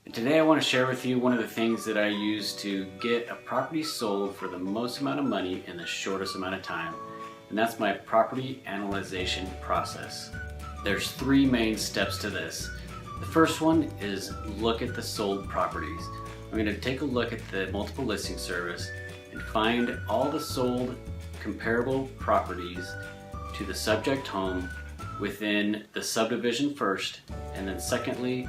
And today I want to share with you one of the things that I use to get a property sold for the most amount of money in the shortest amount of time. And that's my property analyzation process. There's three main steps to this. The first one is look at the sold properties. I'm going to take a look at the multiple listing service and find all the sold comparable properties to the subject home within the subdivision first, and then secondly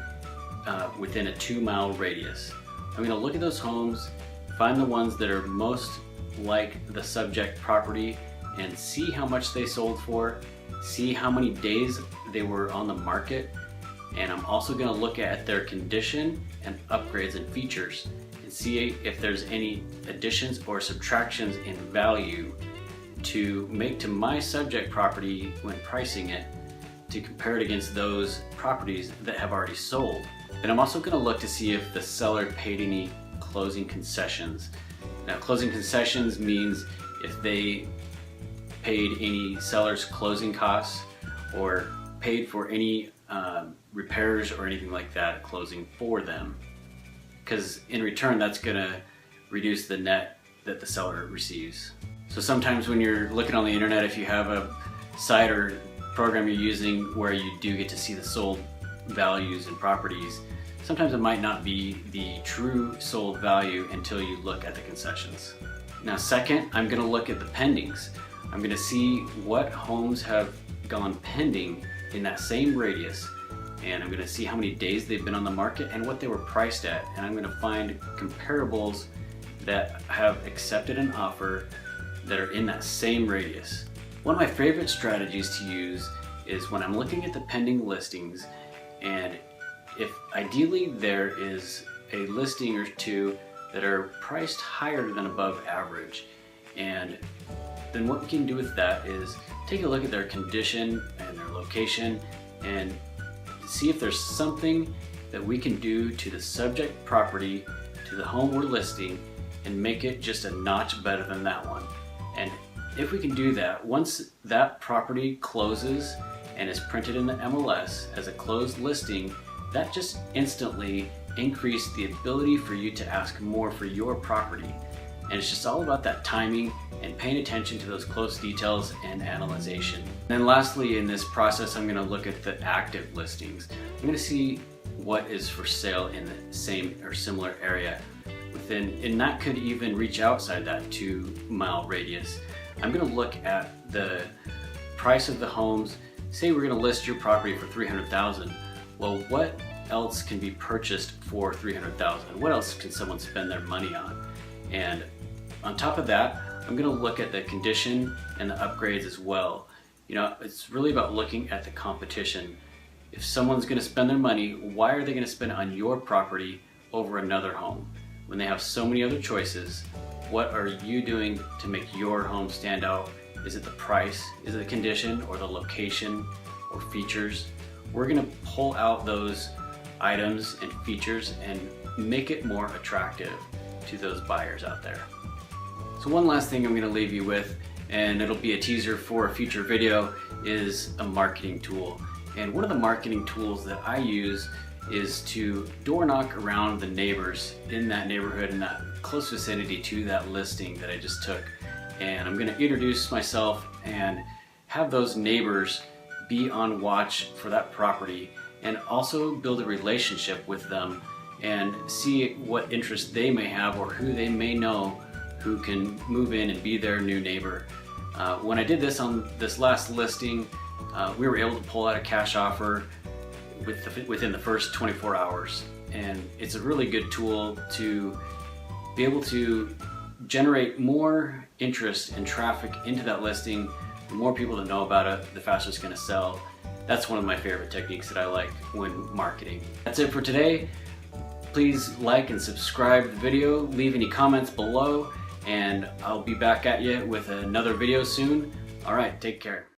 within a 2-mile radius. I'm going to look at those homes, find the ones that are most like the subject property, and see how much they sold for, see how many days they were on the market, and I'm also going to look at their condition and upgrades and features and see if there's any additions or subtractions in value to make to my subject property when pricing it, to compare it against those properties that have already sold. And I'm also going to look to see if the seller paid any closing concessions. Now, closing concessions means if they paid any seller's closing costs or paid for any repairs or anything like that at closing for them, because in return that's going to reduce the net that the seller receives. So sometimes when you're looking on the internet, if you have a site or program you're using where you do get to see the sold values and properties, sometimes it might not be the true sold value until you look at the concessions. Now second, I'm going to look at the pendings. I'm going to see what homes have gone pending in that same radius, and I'm going to see how many days they've been on the market and what they were priced at, and I'm going to find comparables that have accepted an offer that are in that same radius. One of my favorite strategies to use is when I'm looking at the pending listings, and if ideally there is a listing or two that are priced higher than above average, and then what we can do with that is take a look at their condition and their location and see if there's something that we can do to the subject property, to the home we're listing, and make it just a notch better than that one. And if we can do that, once that property closes and is printed in the MLS as a closed listing, that just instantly increased the ability for you to ask more for your property. And it's just all about that timing and paying attention to those close details and analyzation. And then lastly, in this process, I'm going to look at the active listings. I'm going to see what is for sale in the same or similar area within, and that could even reach outside that 2-mile radius. I'm going to look at the price of the homes. Say we're going to list your property for $300,000. Well, what else can be purchased for $300,000? What else can someone spend their money on? And on top of that, I'm going to look at the condition and the upgrades as well. You know, it's really about looking at the competition. If someone's going to spend their money, why are they going to spend it on your property over another home? When they have so many other choices, what are you doing to make your home stand out? Is it the price? Is it the condition or the location or features? We're going to pull out those items and features and make it more attractive to those buyers out there. So one last thing I'm going to leave you with, and it'll be a teaser for a future video, is a marketing tool. And one of the marketing tools that I use is to door knock around the neighbors in that neighborhood, in that close vicinity to that listing that I just took. And I'm going to introduce myself and have those neighbors be on watch for that property, and also build a relationship with them and see what interest they may have or who they may know who can move in and be their new neighbor. When I did this on this last listing, we were able to pull out a cash offer within the first 24 hours. And it's a really good tool to be able to generate more interest and traffic into that listing. The more people that know about it, the faster it's going to sell. That's one of my favorite techniques that I like when marketing. That's it for today. Please like and subscribe to the video, leave any comments below, and I'll be back at you with another video soon. All right, take care.